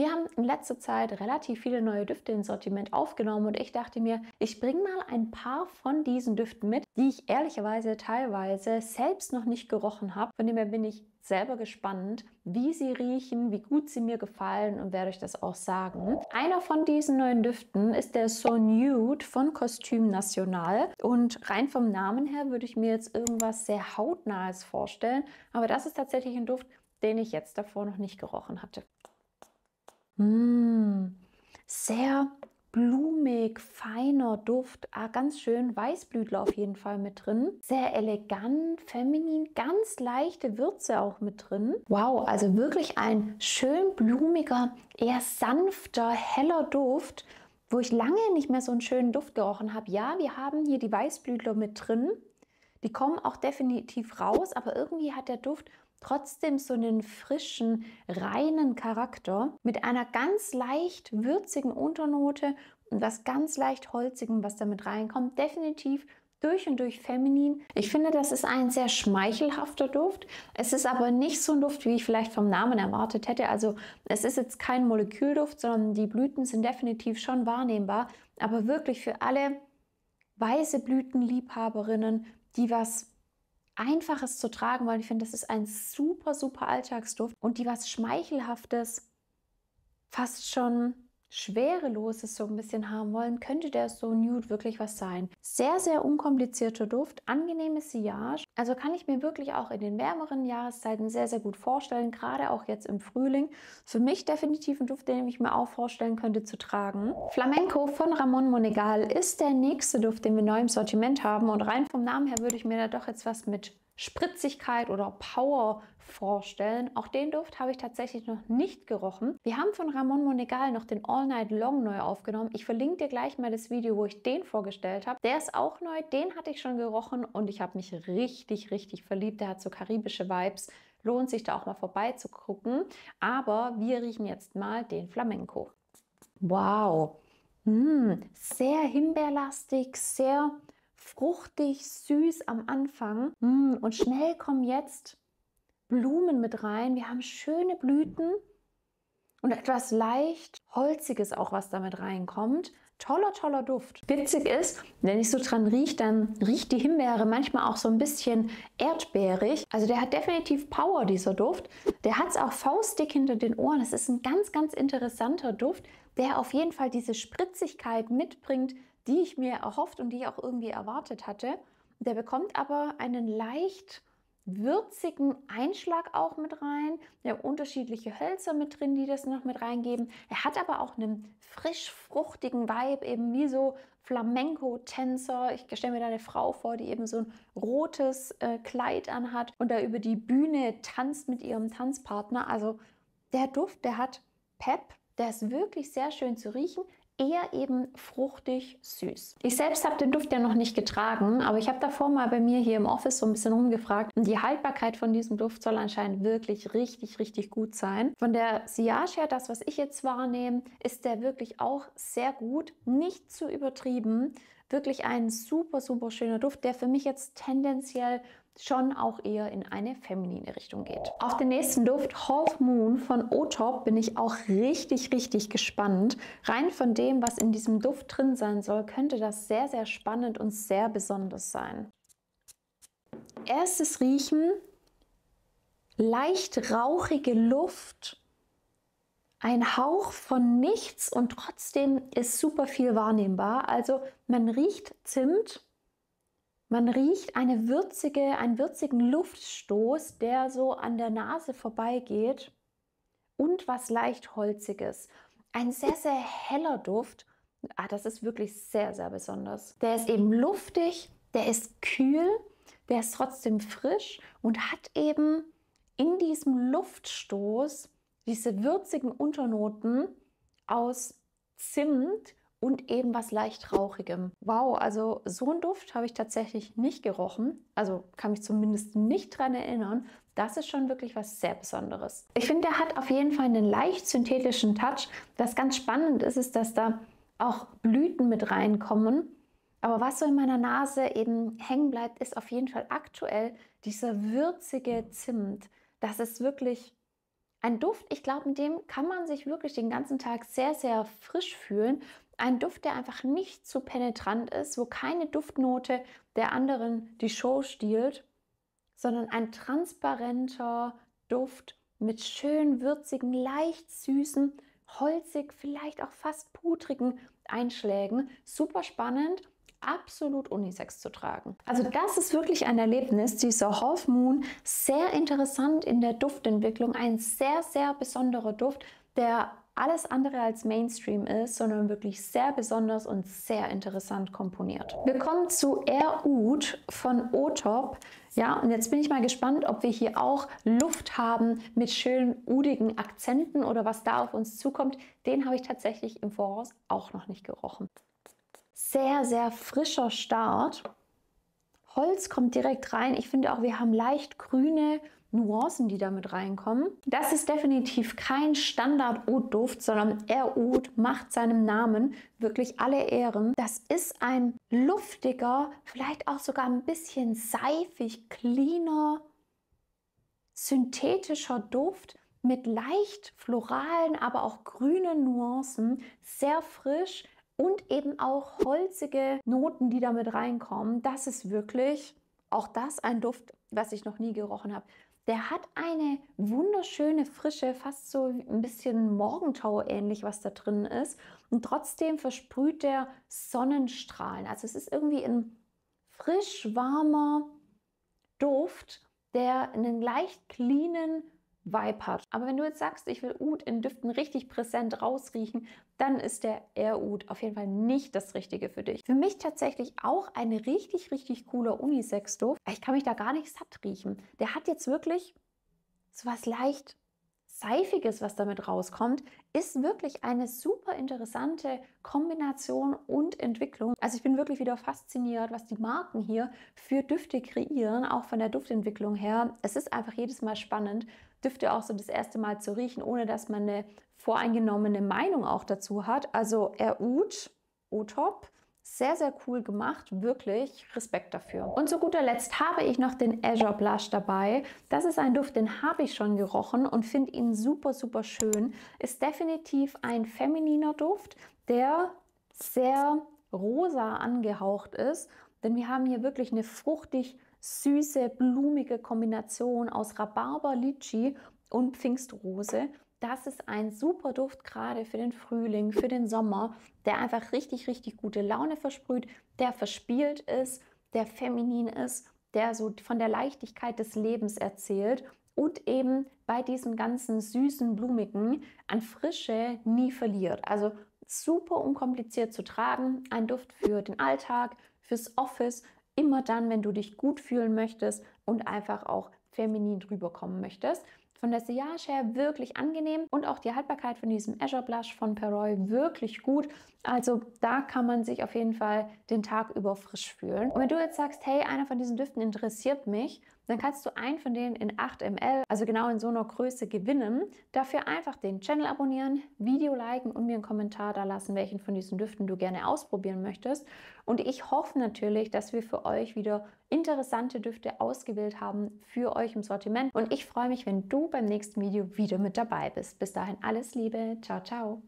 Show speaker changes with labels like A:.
A: Wir haben in letzter Zeit relativ viele neue Düfte ins Sortiment aufgenommen und ich dachte mir, ich bringe mal ein paar von diesen Düften mit, die ich ehrlicherweise teilweise selbst noch nicht gerochen habe. Von dem her bin ich selber gespannt, wie sie riechen, wie gut sie mir gefallen und werde euch das auch sagen. Einer von diesen neuen Düften ist der So Nude von Costume National und rein vom Namen her würde ich mir jetzt irgendwas sehr Hautnahes vorstellen, aber das ist tatsächlich ein Duft, den ich jetzt davor noch nicht gerochen hatte. Sehr blumig, feiner Duft, ganz schön Weißblütler auf jeden Fall mit drin. Sehr elegant, feminin, ganz leichte Würze auch mit drin. Wow, also wirklich ein schön blumiger, eher sanfter, heller Duft, wo ich lange nicht mehr so einen schönen Duft gerochen habe. Ja, wir haben hier die Weißblütler mit drin. Die kommen auch definitiv raus, aber irgendwie hat der Duft trotzdem so einen frischen, reinen Charakter mit einer ganz leicht würzigen Unternote und was ganz leicht holzigem, was damit reinkommt. Definitiv durch und durch feminin. Ich finde, das ist ein sehr schmeichelhafter Duft. Es ist aber nicht so ein Duft, wie ich vielleicht vom Namen erwartet hätte. Also es ist jetzt kein Molekülduft, sondern die Blüten sind definitiv schon wahrnehmbar. Aber wirklich für alle weiße Blütenliebhaberinnen, die was Einfaches zu tragen wollen. Ich finde, das ist ein super, super Alltagsduft und die was Schmeichelhaftes, fast schon Schwereloses so ein bisschen haben wollen, könnte der So Nude wirklich was sein. Sehr, sehr unkomplizierter Duft, angenehmes Sillage. Also kann ich mir wirklich auch in den wärmeren Jahreszeiten sehr, sehr gut vorstellen, gerade auch jetzt im Frühling. Für mich definitiv ein Duft, den ich mir auch vorstellen könnte zu tragen. Flamenco von Ramon Monegal ist der nächste Duft, den wir neu im Sortiment haben und rein vom Namen her würde ich mir da doch jetzt was mit Spritzigkeit oder Power vorstellen. Auch den Duft habe ich tatsächlich noch nicht gerochen. Wir haben von Ramon Monegal noch den All Night Long neu aufgenommen. Ich verlinke dir gleich mal das Video, wo ich den vorgestellt habe. Der ist auch neu, den hatte ich schon gerochen und ich habe mich richtig, richtig verliebt. Der hat so karibische Vibes. Lohnt sich da auch mal vorbeizugucken. Aber wir riechen jetzt mal den Flamenco. Wow, sehr himbeerlastig, sehr fruchtig, süß am Anfang und schnell kommen jetzt Blumen mit rein. Wir haben schöne Blüten und etwas leicht Holziges auch, was damit reinkommt. Toller, toller Duft. Witzig ist, wenn ich so dran rieche, dann riecht die Himbeere manchmal auch so ein bisschen erdbeerig. Also der hat definitiv Power, dieser Duft. Der hat es auch faustdick hinter den Ohren. Es ist ein ganz, ganz interessanter Duft, der auf jeden Fall diese Spritzigkeit mitbringt, die ich mir erhofft und die ich auch irgendwie erwartet hatte. Der bekommt aber einen leicht würzigen Einschlag auch mit rein. Wir haben unterschiedliche Hölzer mit drin, die das noch mit reingeben. Er hat aber auch einen frisch-fruchtigen Vibe, eben wie so Flamenco-Tänzer. Ich stelle mir da eine Frau vor, die eben so ein rotes Kleid anhat und da über die Bühne tanzt mit ihrem Tanzpartner. Also der Duft, der hat Pep, der ist wirklich sehr schön zu riechen. Eher eben fruchtig süß. Ich selbst habe den Duft ja noch nicht getragen, aber ich habe davor mal bei mir hier im Office so ein bisschen rumgefragt und die Haltbarkeit von diesem Duft soll anscheinend wirklich richtig, richtig gut sein. Von der Sillage her, das was ich jetzt wahrnehme, ist der wirklich auch sehr gut, nicht zu übertrieben. Wirklich ein super, super schöner Duft, der für mich jetzt tendenziell schon auch eher in eine feminine Richtung geht. Auf den nächsten Duft, Half Moon von O-Top, bin ich auch richtig, richtig gespannt. Rein von dem, was in diesem Duft drin sein soll, könnte das sehr, sehr spannend und sehr besonders sein. Erstes Riechen, leicht rauchige Luft, ein Hauch von nichts und trotzdem ist super viel wahrnehmbar. Also man riecht Zimt. Man riecht einen würzigen Luftstoß, der so an der Nase vorbeigeht und was leicht Holziges. Ein sehr, sehr heller Duft. Das ist wirklich sehr, sehr besonders. Der ist eben luftig, der ist kühl, der ist trotzdem frisch und hat eben in diesem Luftstoß diese würzigen Unternoten aus Zimt und eben was leicht Rauchigem. Wow, also so einen Duft habe ich tatsächlich nicht gerochen. Also kann mich zumindest nicht daran erinnern. Das ist schon wirklich was sehr Besonderes. Ich finde, der hat auf jeden Fall einen leicht synthetischen Touch. Was ganz spannend ist, ist, dass da auch Blüten mit reinkommen. Aber was so in meiner Nase eben hängen bleibt, ist auf jeden Fall aktuell dieser würzige Zimt. Das ist wirklich Ein Duft, ich glaube, mit dem kann man sich wirklich den ganzen Tag sehr, sehr frisch fühlen. Ein Duft, der einfach nicht zu penetrant ist, wo keine Duftnote der anderen die Show stiehlt, sondern ein transparenter Duft mit schön würzigen, leicht süßen, holzig, vielleicht auch fast pudrigen Einschlägen. Super spannend, absolut unisex zu tragen. Also das ist wirklich ein Erlebnis, dieser Half Moon, sehr interessant in der Duftentwicklung, ein sehr, sehr besonderer Duft, der alles andere als Mainstream ist, sondern wirklich sehr besonders und sehr interessant komponiert. Wir kommen zu Air Oud von Otop. Ja, und jetzt bin ich mal gespannt, ob wir hier auch Luft haben mit schönen udigen Akzenten oder was da auf uns zukommt. Den habe ich tatsächlich im Voraus auch noch nicht gerochen. Sehr, sehr frischer Start. Holz kommt direkt rein. Ich finde auch, wir haben leicht grüne Nuancen, die damit reinkommen. Das ist definitiv kein Standard-Oud-Duft, sondern Air Oud macht seinem Namen wirklich alle Ehren. Das ist ein luftiger, vielleicht auch sogar ein bisschen seifig, cleaner, synthetischer Duft mit leicht floralen, aber auch grünen Nuancen, sehr frisch und eben auch holzige Noten, die damit reinkommen. Das ist wirklich auch das ein Duft, was ich noch nie gerochen habe. Der hat eine wunderschöne Frische, fast so ein bisschen Morgentau ähnlich, was da drin ist. Und trotzdem versprüht der Sonnenstrahlen. Also es ist irgendwie ein frisch warmer Duft, der einen leicht cleanen Vibe hat. Aber wenn du jetzt sagst, ich will Oud in Düften richtig präsent rausriechen, dann ist der Air Oud auf jeden Fall nicht das Richtige für dich. Für mich tatsächlich auch ein richtig, richtig cooler Unisex-Duft. Ich kann mich da gar nicht satt riechen. Der hat jetzt wirklich so was leicht Seifiges, was damit rauskommt, ist wirklich eine super interessante Kombination und Entwicklung. Also ich bin wirklich wieder fasziniert, was die Marken hier für Düfte kreieren, auch von der Duftentwicklung her. Es ist einfach jedes Mal spannend, Düfte auch so das erste Mal zu riechen, ohne dass man eine voreingenommene Meinung auch dazu hat. Also Air Oud, Otop, sehr, sehr cool gemacht, wirklich Respekt dafür. Und zu guter Letzt habe ich noch den Azure Blush dabei. Das ist ein Duft, den habe ich schon gerochen und finde ihn super, super schön. Ist definitiv ein femininer Duft, der sehr rosa angehaucht ist, denn wir haben hier wirklich eine fruchtig süße, blumige Kombination aus Rhabarber, Litchi und Pfingstrose. Das ist ein super Duft, gerade für den Frühling, für den Sommer, der einfach richtig, richtig gute Laune versprüht, der verspielt ist, der feminin ist, der so von der Leichtigkeit des Lebens erzählt und eben bei diesen ganzen süßen, blumigen an Frische nie verliert. Also super unkompliziert zu tragen, ein Duft für den Alltag, fürs Office, immer dann, wenn du dich gut fühlen möchtest und einfach auch feminin drüber kommen möchtest. Von der Sillage her wirklich angenehm und auch die Haltbarkeit von diesem Azure Blush von Perroy wirklich gut. Also da kann man sich auf jeden Fall den Tag über frisch fühlen. Und wenn du jetzt sagst, hey, einer von diesen Düften interessiert mich, dann kannst du einen von denen in 8 ml, also genau in so einer Größe, gewinnen. Dafür einfach den Channel abonnieren, Video liken und mir einen Kommentar da lassen, welchen von diesen Düften du gerne ausprobieren möchtest. Und ich hoffe natürlich, dass wir für euch wieder interessante Düfte ausgewählt haben für euch im Sortiment. Und ich freue mich, wenn du beim nächsten Video wieder mit dabei bist. Bis dahin alles Liebe. Ciao, ciao.